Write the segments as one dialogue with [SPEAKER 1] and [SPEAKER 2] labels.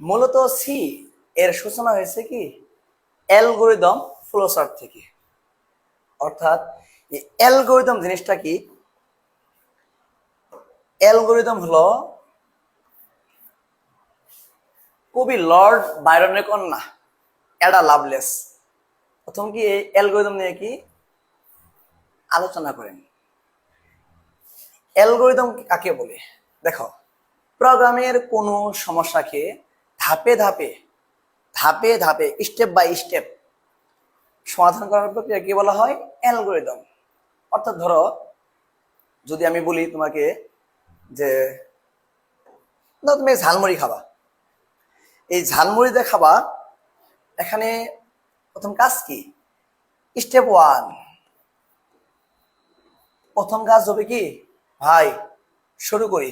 [SPEAKER 1] মূলত সি এর সূচনা হয়েছে কি অ্যালগরিদম ফ্লোচার্ট থেকে। অর্থাৎ এই অ্যালগরিদম জিনিসটা কি? অ্যালগরিদম হলো কবি লর্ড বায়রনের কন্যা অ্যাডা লাভলেস প্রথম কি এই অ্যালগরিদম নিয়ে কি আলোচনা করেন। অ্যালগরিদম কাকে বলে? দেখো, প্রোগ্রামের কোনো সমস্যাকে ধাপে ধাপে ধাপে ধাপে স্টেপ বাই স্টেপ সমাধান করার প্রক্রিয়া কি বলা হয়? অ্যালগরিদম। অর্থাৎ ধরো, যদি আমি বলি তোমাকে যে তুমি ঝালমুড়ি খাবা, এই ঝালমুড়িতে খাবা, এখানে প্রথম কাজ কি? স্টেপ ওয়ান, প্রথম কাজ হবে কি ভাই, শুরু করি।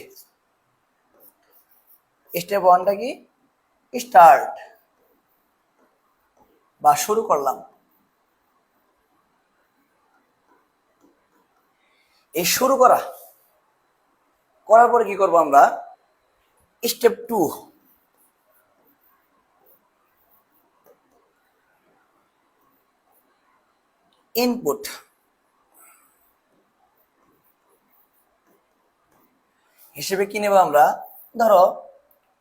[SPEAKER 1] স্টেপ ওয়ানটা কি? স্টার্ট বা শুরু করলাম। এই শুরু করার পরে কি করব আমরা? Step two, input. হিসেবে কি নেব আমরা? ধরো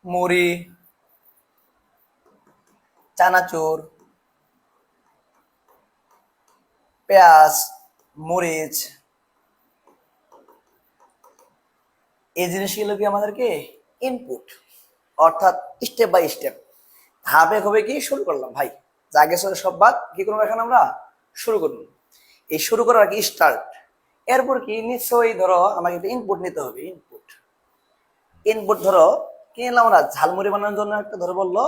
[SPEAKER 1] মুড়ি, চানাচুর, পেঁয়াজ, মরিচ, এই জিনিসগুলো কি আমাদেরকে ইনপুট। অর্থাৎ স্টেপ বাই স্টেপ ধাপে হবে কি শুরু করলাম ভাই, যা গেছে সব বাদ, কি করবো এখন আমরা? শুরু করব। এই শুরু করার কি স্টার্ট। এরপর কি নিশ্চয়ই ধরো আমাকে একটা ইনপুট নিতে হবে। ইনপুট ধরো কি নিলাম আমরা? ঝালমুড়ি বানানোর জন্য একটা ধরো বললো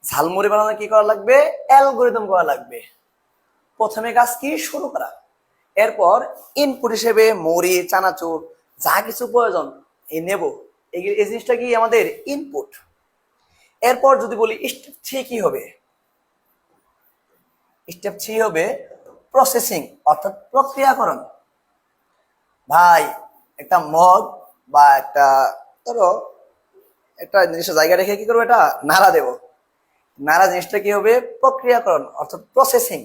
[SPEAKER 1] ঝালমুড়ি বানানো কি করা লাগবে? অ্যালগরিদম করা লাগবে। প্রথমে কাজ কি? শুরু করা। এরপর ইনপুট হিসেবে মুড়ি, চানাচুর, যা কিছু প্রয়োজন এই নেব, এই জিনিসটা কি আমাদের ইনপুট। এরপর যদি বলি স্টেপ থ্রি কি হবে? স্টেপ থ্রি হবে প্রসেসিং, অর্থাৎ প্রক্রিয়াকরণ। ভাই একটা মগ বা একটা ধরো একটা নির্দিষ্ট জায়গা রেখে কি করবো? এটা নাড়া দেব। নাড়া জিনিসটা কি হবে? প্রক্রিয়াকরণ, অর্থাৎ প্রসেসিং,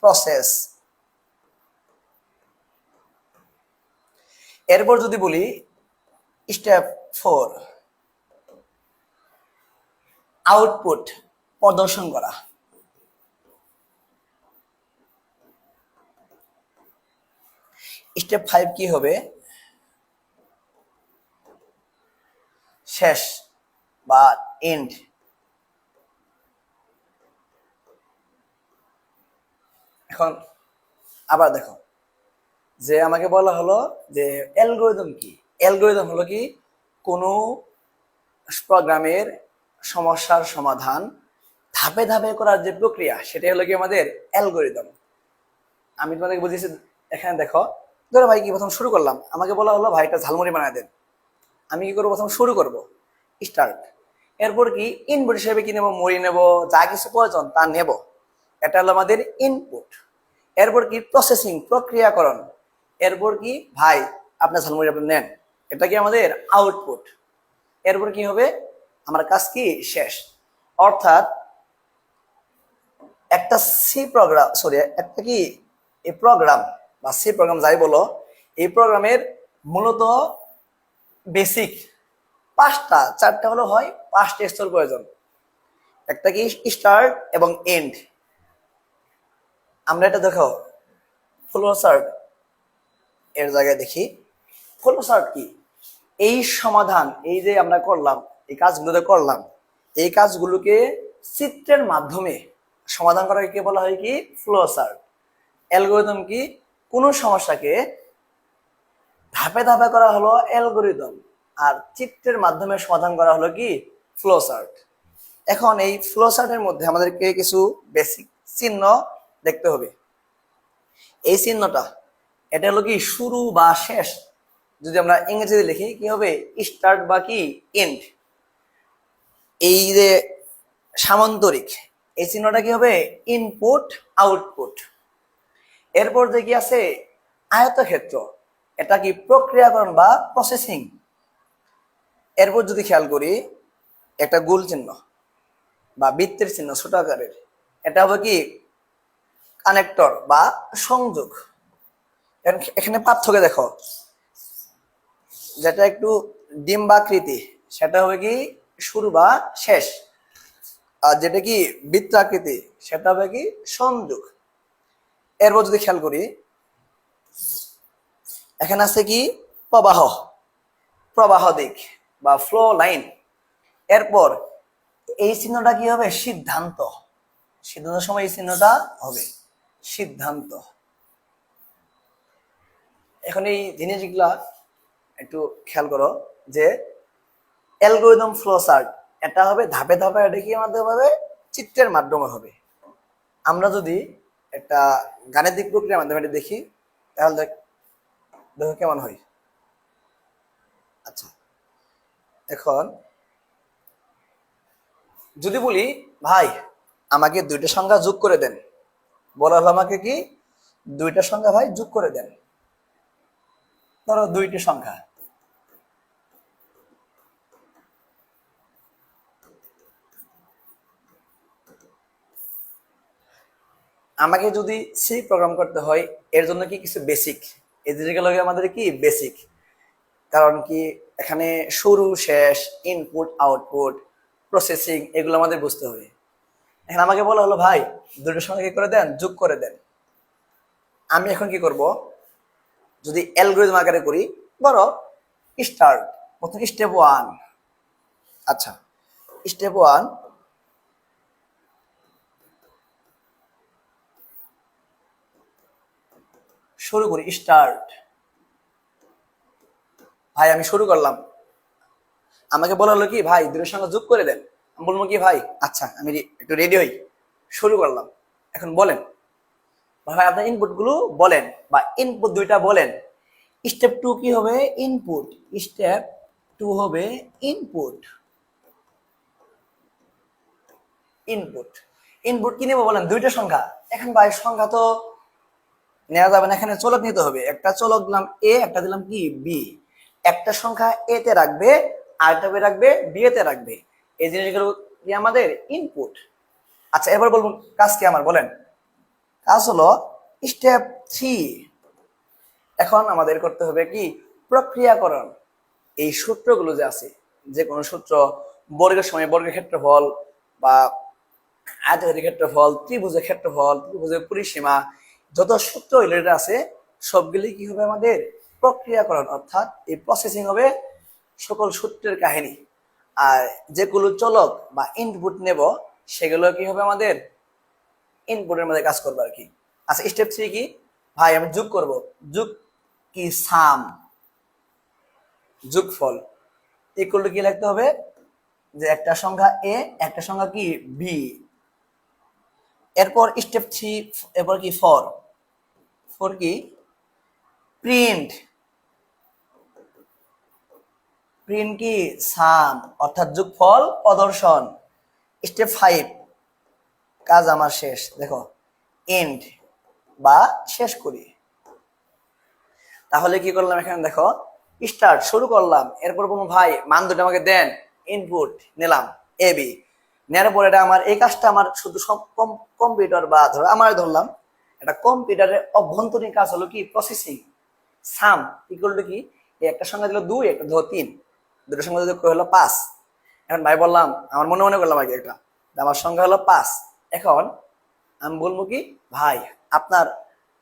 [SPEAKER 1] প্রসেস। এরপর যদি বলি স্টেপ ফোর, আউটপুট, প্রদর্শন করা। স্টেপ ফাইভ কি হবে? শেষ বা এন্ড। এখন আবার দেখো, যে আমাকে বলা হলো যে অ্যালগরিদম কি? অ্যালগরিদম হলো কি কোনো প্রোগ্রামের সমস্যার সমাধান ধাপে ধাপে করার যে প্রক্রিয়া, সেটা হলো কি আমাদের অ্যালগরিদম। আমি তোমাদেরকে বুঝিয়েছি। এখানে দেখো, ধরো ভাই কি প্রথম শুরু করলাম, আমাকে বলা হলো ভাই একটা ঝালমুড়ি বানায় দেন। আমি কি করবো? প্রথম শুরু করব, স্টার্ট। এরপর কি ইনপুট হিসেবে কি নেবো? মুড়ি নেব, যা কিছু প্রয়োজন তা নেব। এটা হলো আমাদের ইনপুট। এরপর কি প্রসেসিং, প্রক্রিয়াকরণ। এরপর কি ভাই আপনার ঝালমুড়ি আপনি নেন, এটা কি আমাদের আউটপুট। এরপর কি হবে? আমার কাজ কি শেষ। অর্থাৎ একটা সি প্রোগ্রাম, সরি একটা কি এই প্রোগ্রাম বা সি প্রোগ্রাম যাই বলো, এই প্রোগ্রামের মূলত বেসিক চারটা হলো হয় পাঁচটা স্তর প্রয়োজন। একটা কি স্টার্ট এবং এন্ড। আমরা এটা দেখো ফ্লোচার্ট এর জায়গায় দেখি। ফ্লোচার্ট কি? এই সমাধান, এই যে আমরা করলাম, এই কাজগুলোতে করলাম, এই কাজগুলোকে চিত্রের মাধ্যমে সমাধান করাকে বলা হয় কি ফ্লোচার্ট। অ্যালগরিদম কি? কোনো সমস্যাকে ধাপে ধাপে করা হলো অ্যালগরিদম, আর চিত্রের মাধ্যমে সমাধান করা হলো কি ফ্লোচার্ট। এখন এই ফ্লোচার্টের মধ্যে আমাদেরকে কিছু বেসিক চিহ্ন দেখতে হবে। এই চিহ্নটা এটা হলো কি শুরু বা শেষ। যদি আমরা ইংরেজিতে লিখি কি হবে? স্টার্ট বা কি এন্ড। এই যে সামান্তরিক, এই চিহ্নটা কি হবে? Input, output. এরপর যে কি আছে আয়তক্ষেত্র, এটা কি প্রক্রিয়াকরণ বা প্রসেসিং। এরপর যদি খেয়াল করি একটা গোল চিহ্ন, বা বৃত্তের চিহ্ন ছোট আকারের, এটা হবে কি কানেক্টর বা সংযোগ। এখানে পার্থক্য দেখো, যেটা একটু ডিম্বাকৃতি সেটা হবে কি শুরু বা শেষ, আর যেটা কি বৃত্তাকৃতি সেটা হবে কি সংযোগ। এরপর যদি খেয়াল করি, এখানে আছে কি প্রবাহ, প্রবাহ দিক বা ফ্লো লাইন। এরপর এই চিহ্নটা কি হবে সিদ্ধান্ত, সিদ্ধান্তের সময় এই চিহ্নটা হবে সিদ্ধান্ত। এখন এই জিনিসগুলা একটু খেয়াল করো যে অ্যালগরিদম ফ্লো চার্ট, এটা হবে ধাপে ধাপে, এটা কি আমাদের হবে চিত্রের মাধ্যমে হবে। আমরা যদি একটা গাণিতিক প্রক্রিয়ার মাধ্যমে এটা দেখি তাহলে দেখো কেমন হয়। আচ্ছা, এখন যদি বলি ভাই আমাকে দুইটা সংখ্যা যোগ করে দেন, বলা হলো আমাকে কি দুইটা সংখ্যা ভাই যোগ করে দেন। ধরো দুইটি সংখ্যা, আমাকে যদি সি প্রোগ্রাম করতে হয় এর জন্য কি কিছু বেসিক, এই জিনিসগুলো আমাদের কি বেসিক, কারণ কি এখানে শুরু শেষ ইনপুট আউটপুট প্রসেসিং এগুলো আমাদের বুঝতে হবে। এখন আমাকে বলা হলো ভাই দুটোর সঙ্গে কি করে দেন যোগ করে দেন। আমি এখন কি করব, যদি অ্যালগরিদম আকারে করি, বড় স্টার্ট, প্রথম স্টেপ 1। আচ্ছা, স্টেপ 1 শুরু করি, স্টার্ট। ভাই আমি শুরু করলাম, আমাকে বলা হলো কি ভাই দুটোর সঙ্গে যোগ করে দেন। আমি বলবো কি ভাই আচ্ছা আমি একটু রেডি হই, শুরু করলাম। এখন বলেন ভাই আপনার ইনপুট গুলো বলেন, বা ইনপুট দুইটা বলেন। স্টেপ 2 কি হবে ইনপুট, স্টেপ 2 হবে ইনপুট। ইনপুট ইনপুট কি নেবো বলেন দুইটা সংখ্যা। এখন ভাই সংখ্যা তো নেওয়া যাবে না, এখানে চলক নিতে হবে। একটা চলক দিলাম এ, একটা দিলাম কি বি। একটা সংখ্যা এ তে রাখবে, আরেকটা রাখবে বি তে রাখবে। এই জিনিসগুলো কি আমাদের ইনপুট। আচ্ছা এবার বলবো কাজ কি আমার বলেন। কাজ হলো স্টেপ 3, এখন আমাদের করতে হবে কি প্রক্রিয়াকরণ। এই সূত্রগুলো যে আছে, যে কোনো সূত্র, বর্গের সময় বর্গের ক্ষেত্রফল, বা আয়তকারের ক্ষেত্রফল, ত্রিভুজের ক্ষেত্রফল, ত্রিভুজের পরিসীমা, যত সূত্র রিলেটেড আছে সবগুলি কি হবে আমাদের প্রক্রিয়াকরণ, অর্থাৎ এই প্রসেসিং হবে সকল সূত্রের কাহিনী। আর যেগুলো চলক বা ইনপুট নেব সেগুলো কি হবে আমাদের ইনপুটের মধ্যে কাজ করবে আর কি। আচ্ছা স্টেপ 3 কি ভাই আমি যোগ করব, যোগ কি সাম, যোগফল। ইকুয়াল টু কি লিখতে হবে যে একটা সংখ্যা এ একটা সংখ্যা কি বি। এরপর স্টেপ 3, এরপর কি 4, 4 কি প্রিন্ট, প্রিন্ট কি সাম অর্থাৎ যোগফল প্রদর্শন। স্টেপ 5 কাজ আমার শেষ, দেখো এন্ড বা শেষ করি। তাহলে কি করলাম এখানে দেখো স্টার্ট শুরু করলাম, এরপর বলবো ভাই মান দুটো আমাকে দেন, ইনপুট নিলাম এ বি। নেওয়ার পর এটা আমার এই কাজটা আমার শুধু সব কম্পিউটার বা ধরো আমার ধরলাম এটা কম্পিউটারের অভ্যন্তরীণ কাজ হলো কি প্রসেসিং। সাম ইকুয়াল টু কি একটা সংখ্যা দিল 2, একটা ধরো 3, দুটো সংখ্যা যোগ হলো 5। এখন ভাই বললাম আমার মনে মনে করলাম আগে একটা, আমার সংখ্যা হলো 5। এখন আমি বলবো কি ভাই আপনার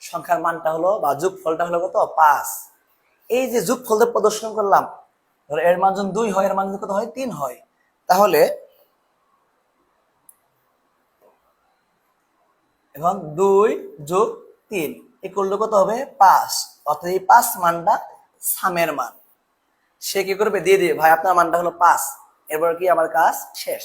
[SPEAKER 1] সংখ্যার মানটা হলো বা যোগফলটা হলো কত 5। এই যে যোগফলটা প্রদর্শন করলাম, ধরো এর মান যখন 2 হয় এর মান কত হয় 3 হয়, তাহলে এবং 2 যোগ 3 ইকুয়াল টু কত হবে 5। অর্থাৎ এই 5 মানটা সামের মান। সে কি করবে দিয়ে দিবে ভাই আপনার মানটা হলো 5, এরপর কি আমার কাজ শেষ।